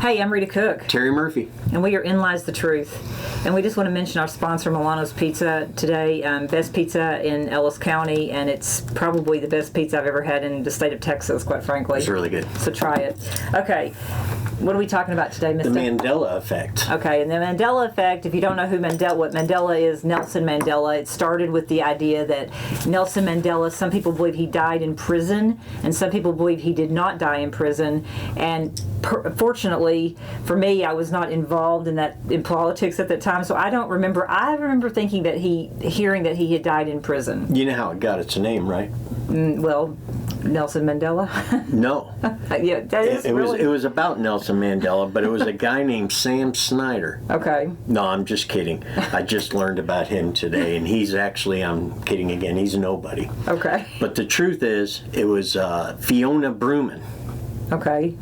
Hey, I'm Rita Cook. Terry Murphy. And we are In Lies the Truth. And we just want to mention our sponsor, Milano's Pizza, today. Best pizza in Ellis County, and it's probably the best pizza I've ever had in the state of Texas, quite frankly. It's really good. So try it. Okay. What are we talking about today, Mr.? The Mandela effect. Okay, and the Mandela effect, if you don't know what Mandela is, Nelson Mandela. It started with the idea that Nelson Mandela, some people believe he died in prison, and some people believe he did not die in prison. And fortunately, for me, I was not involved in politics at that time, so I don't remember. I remember thinking that hearing that he had died in prison. You know how it got its name, right? Well, Nelson Mandela? No. Yeah, that is it really... was about Nelson Mandela, but it was a guy named Sam Snyder. Okay. No, I'm just kidding. I just learned about him today, and he's actually, I'm kidding again, he's nobody. Okay. But the truth is, it was Fiona Bruman. Okay.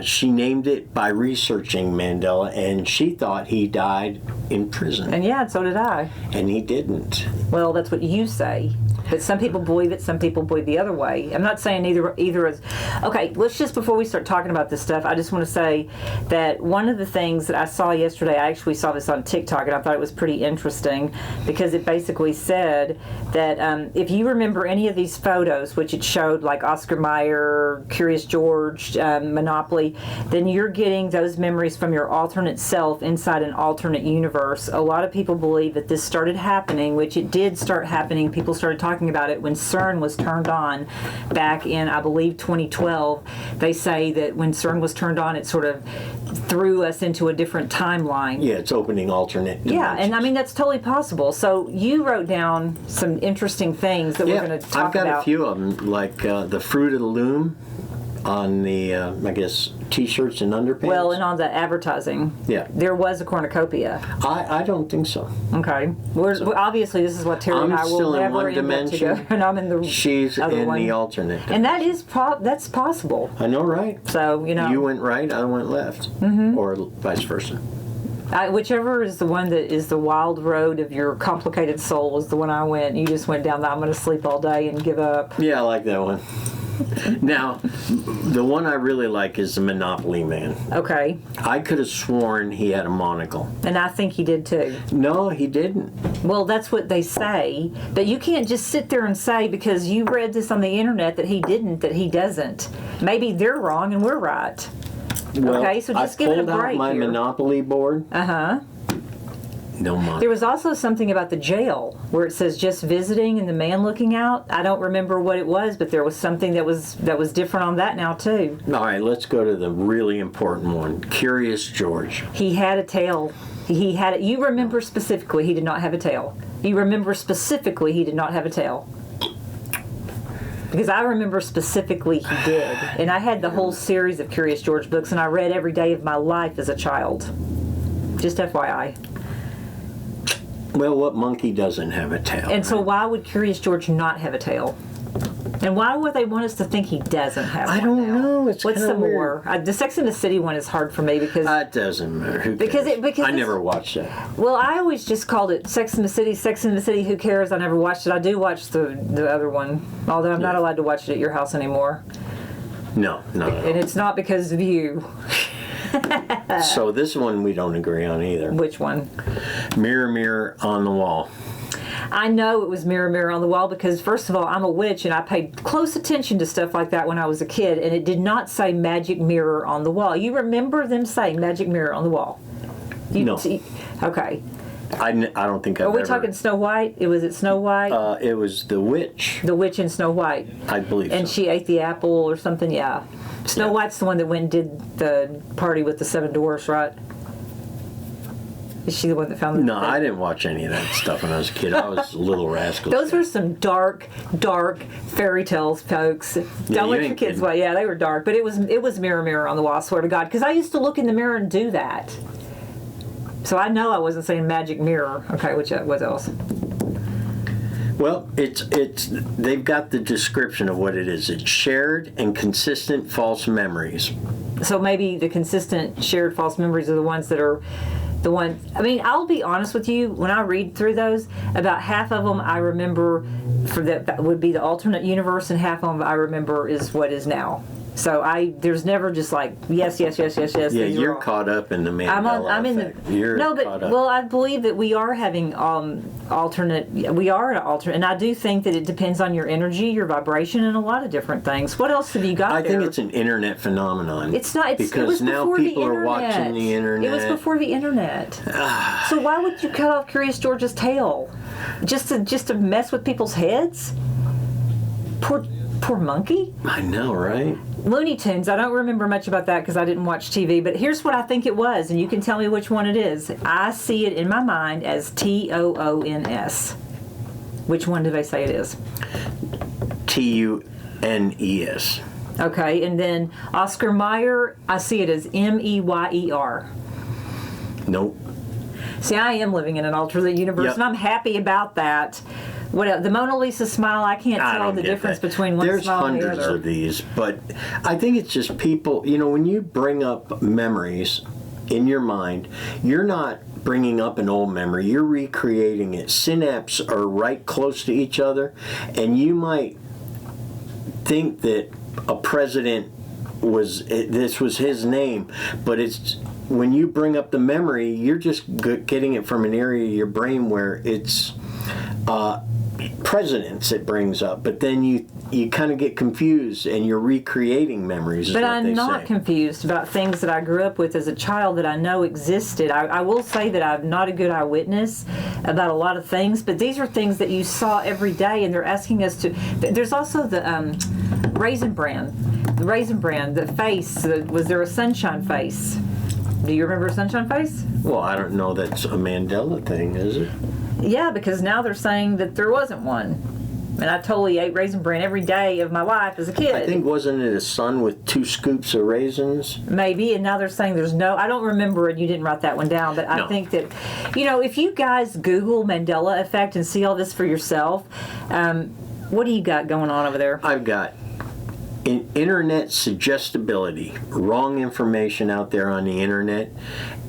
She named it by researching Mandela, and she thought he died in prison. And yeah, so did I. And he didn't. Well, that's what you say. But some people believe it, some people believe the other way. I'm not saying either is... Okay, let's just, before we start talking about this stuff, I just want to say that one of the things that I saw yesterday, I actually saw this on TikTok, and I thought it was pretty interesting, because it basically said that if you remember any of these photos, which it showed like Oscar Mayer, Curious George, Monopoly, then you're getting those memories from your alternate self inside an alternate universe. A lot of people believe that this started happening, which it did start happening. People started talking about it when CERN was turned on back in, I believe, 2012. They say that when CERN was turned on, it sort of threw us into a different timeline. Yeah, it's opening alternate dimensions. Yeah, and I mean, that's totally possible. So you wrote down some interesting things that we're going to talk about. I've got a few of them, like the Fruit of the Loom on the, I guess, T-shirts and underpants. Well, and on the advertising. Yeah. There was a cornucopia. I don't think so. Okay. Well, obviously, this is what Terry and I will never end up together. And I'm in the She's other in one. the alternate dimension. And that is that's possible. I know, right? So, you know. You went right, I went left. Or vice versa. Whichever is the one that is the wild road of your complicated soul is the one I went. You just went down the I'm going to sleep all day and give up. Yeah, I like that one. Now, the one I really like is the Monopoly Man. Okay. I could have sworn he had a monocle. And I think he did too. No, he didn't. Well, that's what they say. But you can't just sit there and say, because you read this on the internet, that he didn't, that he doesn't. Maybe they're wrong and we're right. Well, okay, so just give it a break. I pulled out my Monopoly board. Uh-huh. No monocle. There was also something about the jail where it says just visiting and the man looking out. I don't remember what it was, but there was something that was different on that now too. All right, let's go to the really important one. Curious George. He had a tail. He had it. You remember specifically he did not have a tail. You remember specifically he did not have a tail. Because I remember specifically he did. And I had the whole series of Curious George books, and I read every day of my life as a child. Just FYI. Well, what monkey doesn't have a tail? And so why would Curious George not have a tail? And why would they want us to think he doesn't have one? I don't know. It's What's some weird. more? The Sex and the City one is hard for me because... It doesn't matter. Who because cares? because I never watched that. Well, I always just called it Sex and the City, Sex and the City, who cares? I never watched it. I do watch the other one, although I'm not allowed to watch it at your house anymore. No. And it's not because of you. So this one we don't agree on either. Which one? Mirror, mirror on the wall. I know it was Mirror, Mirror on the Wall because, first of all, I'm a witch and I paid close attention to stuff like that when I was a kid, and it did not say Magic Mirror on the Wall. You remember them saying Magic Mirror on the Wall? No. Okay. I don't think I've Are we ever... talking Snow White? Was it Snow White? It was the witch. The witch in Snow White. I believe and so. She ate the apple or something, yeah. Snow White's the one that went and did the party with the 7 dwarfs, right? Is she the one that found the... No, I didn't watch any of that stuff when I was a kid. I was Little Rascals. Those were some dark fairy tales, folks. Don't let your kids watch. Yeah, they were dark. But it was Mirror, Mirror on the Wall, I swear to God. Because I used to look in the mirror and do that. So I know I wasn't saying Magic Mirror. Okay, what else? Well, it's they've got the description of what it is. It's shared and consistent false memories. So maybe the consistent shared false memories are the ones that are the ones. I mean, I'll be honest with you. When I read through those, about half of them I remember that would be the alternate universe, and half of them I remember is what is now. So there's never just like yes. Yeah, these are you're all- caught up in the Mandela I'm in effect. the You're no, but caught up. well, I believe that we are having alternate. We are an alternate, and I do think that it depends on your energy, your vibration, and a lot of different things. What else have you got? I there? think it's an internet phenomenon. It's not. It because was now before people the are watching the internet. It was before the internet. So why would you cut off Curious George's tail? Just to mess with people's heads? Poor monkey. I know, right? Looney Tunes. I don't remember much about that because I didn't watch TV. But here's what I think it was, and you can tell me which one it is. I see it in my mind as TOONS. Which one do they say it is? TUNES. Okay, and then Oscar Mayer, I see it as MEYER. Nope. See, I am living in an alternate universe, Yep. and I'm happy about that. What else? The Mona Lisa smile, I can't I tell don't the get difference that. between one There's smile and the hundreds other. of these, but I think it's just people, when you bring up memories in your mind, you're not bringing up an old memory, you're recreating it. Synapses are right close to each other, and you might think that a president this was his name, but it's when you bring up the memory, you're just getting it from an area of your brain where it's presidents it brings up, but then you kind of get confused and you're recreating memories. But I'm not confused about things that I grew up with as a child that I know existed. I will say that I'm not a good eyewitness about a lot of things, but these are things that you saw every day, and they're asking us to. There's also the Raisin Bran. The Raisin Bran, the face. Was there a sunshine face? Do you remember a sunshine face? Well, I don't know. That's a Mandela thing, is it? Yeah, because now they're saying that there wasn't one. And I totally ate Raisin Bran every day of my life as a kid. I think, wasn't it a sun with 2 scoops of raisins? Maybe, and now they're saying there's no. I don't remember it. You didn't write that one down, but I think that, if you guys Google Mandela effect and see all this for yourself, what do you got going on over there? I've got internet suggestibility, wrong information out there on the internet,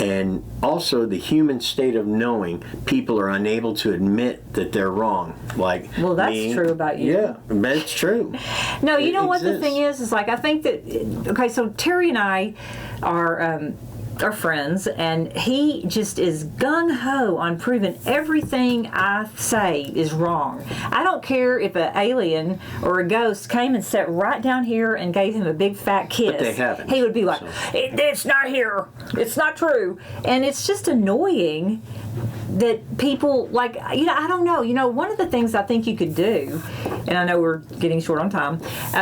and also the human state of knowing people are unable to admit that they're wrong. Like, well, that's me. true about you. Yeah, that's true. No, you know what the exists. thing is like, I think that, okay, so Terry and I are friends, and he just is gung-ho on proving everything I say is wrong. I don't care if an alien or a ghost came and sat right down here and gave him a big fat kiss. But they haven't. He would be like, it's not here. It's not true. And it's just annoying that people, like, I don't know. One of the things I think you could do, and I know we're getting short on time,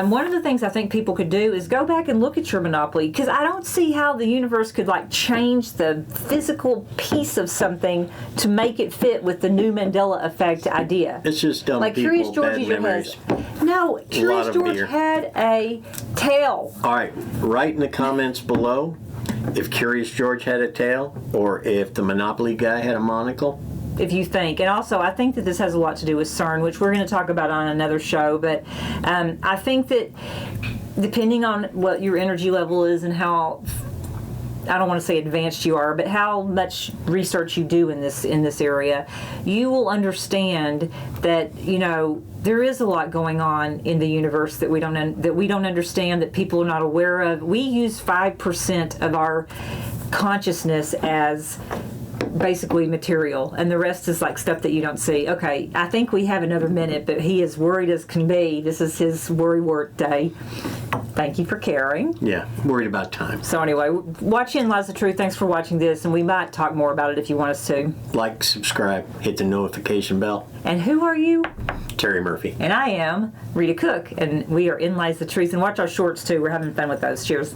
one of the things I think people could do is go back and look at your Monopoly, because I don't see how the universe could, like, change the physical piece of something to make it fit with the new Mandela effect idea. It's just dumb Like people, Curious George bad is your memories. husband. No, Curious of George beer. had a tail. All right, write in the comments below if Curious George had a tail or if the Monopoly guy had a monocle. If you think. And also, I think that this has a lot to do with CERN, which we're going to talk about on another show. But I think that depending on what your energy level is and how, I don't want to say advanced you are, but how much research you do in this area, you will understand that there is a lot going on in the universe that we don't understand, that people are not aware of. We use 5% of our consciousness as basically material, and the rest is like stuff that you don't see. Okay, I think we have another minute, but he is worried as can be. This is his worry work day. Thank you for caring. Yeah, worried about time. So anyway, watch In Lies the Truth. Thanks for watching this, and we might talk more about it if you want us to. Like, subscribe, hit the notification bell. And who are you? Terry Murphy. And I am Rita Cook, and we are In Lies the Truth. And watch our shorts too. We're having fun with those. Cheers.